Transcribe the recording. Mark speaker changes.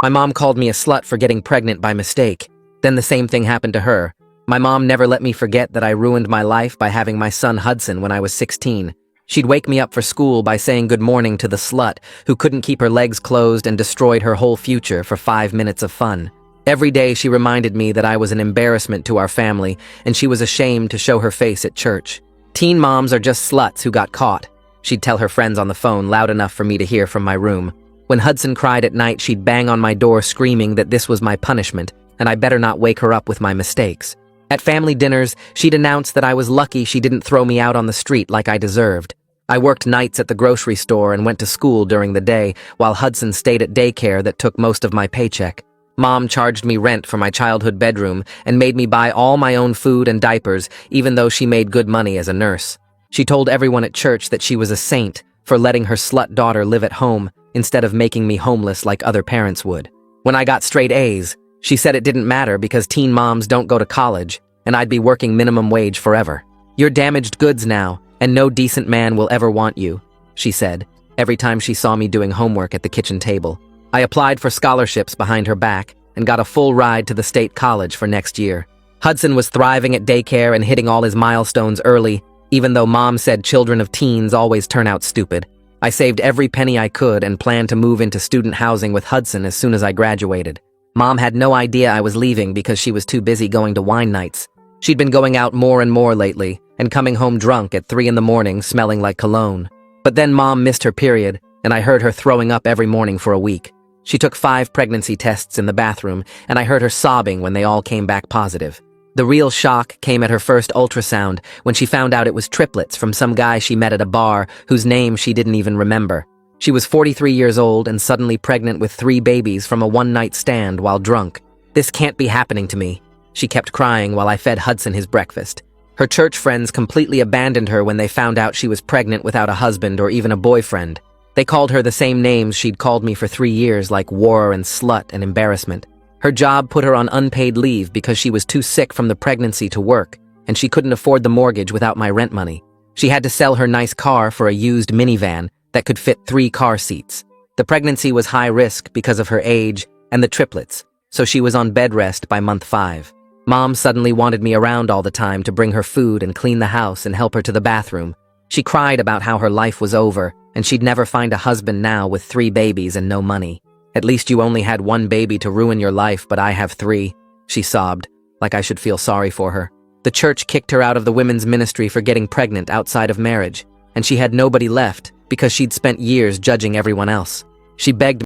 Speaker 1: My mom called me a slut for getting pregnant by mistake. Then the same thing happened to her. My mom never let me forget that I ruined my life by having my son Hudson when I was 16. She'd wake me up for school by saying good morning to the slut who couldn't keep her legs closed and destroyed her whole future for 5 minutes of fun. Every day she reminded me that I was an embarrassment to our family and she was ashamed to show her face at church. Teen moms are just sluts who got caught, she'd tell her friends on the phone loud enough for me to hear from my room. When Hudson cried at night, she'd bang on my door screaming that this was my punishment and I better not wake her up with my mistakes. At family dinners, she'd announce that I was lucky she didn't throw me out on the street like I deserved. I worked nights at the grocery store and went to school during the day, while Hudson stayed at daycare that took most of my paycheck. Mom charged me rent for my childhood bedroom and made me buy all my own food and diapers, even though she made good money as a nurse. She told everyone at church that she was a saint for letting her slut daughter live at home instead of making me homeless like other parents would. When I got straight A's, she said it didn't matter because teen moms don't go to college, and I'd be working minimum wage forever. "You're damaged goods now, and no decent man will ever want you," she said, every time she saw me doing homework at the kitchen table. I applied for scholarships behind her back and got a full ride to the state college for next year. Hudson was thriving at daycare and hitting all his milestones early, even though Mom said children of teens always turn out stupid. I saved every penny I could and planned to move into student housing with Hudson as soon as I graduated. Mom had no idea I was leaving because she was too busy going to wine nights. She'd been going out more and more lately and coming home drunk at 3 in the morning smelling like cologne. But then Mom missed her period and I heard her throwing up every morning for a week. She took 5 pregnancy tests in the bathroom and I heard her sobbing when they all came back positive. The real shock came at her first ultrasound when she found out it was triplets from some guy she met at a bar whose name she didn't even remember. She was 43 years old and suddenly pregnant with 3 babies from a one-night stand while drunk. "This can't be happening to me," she kept crying while I fed Hudson his breakfast. Her church friends completely abandoned her when they found out she was pregnant without a husband or even a boyfriend. They called her the same names she'd called me for 3 years, like war and slut and embarrassment. Her job put her on unpaid leave because she was too sick from the pregnancy to work, and she couldn't afford the mortgage without my rent money. She had to sell her nice car for a used minivan that could fit 3 car seats. The pregnancy was high risk because of her age and the triplets, so she was on bed rest by month 5. Mom suddenly wanted me around all the time to bring her food and clean the house and help her to the bathroom. She cried about how her life was over, and she'd never find a husband now with 3 babies and no money. "At least you only had 1 baby to ruin your life, but I have 3, she sobbed, like I should feel sorry for her. The church kicked her out of the women's ministry for getting pregnant outside of marriage, and she had nobody left because she'd spent years judging everyone else. She begged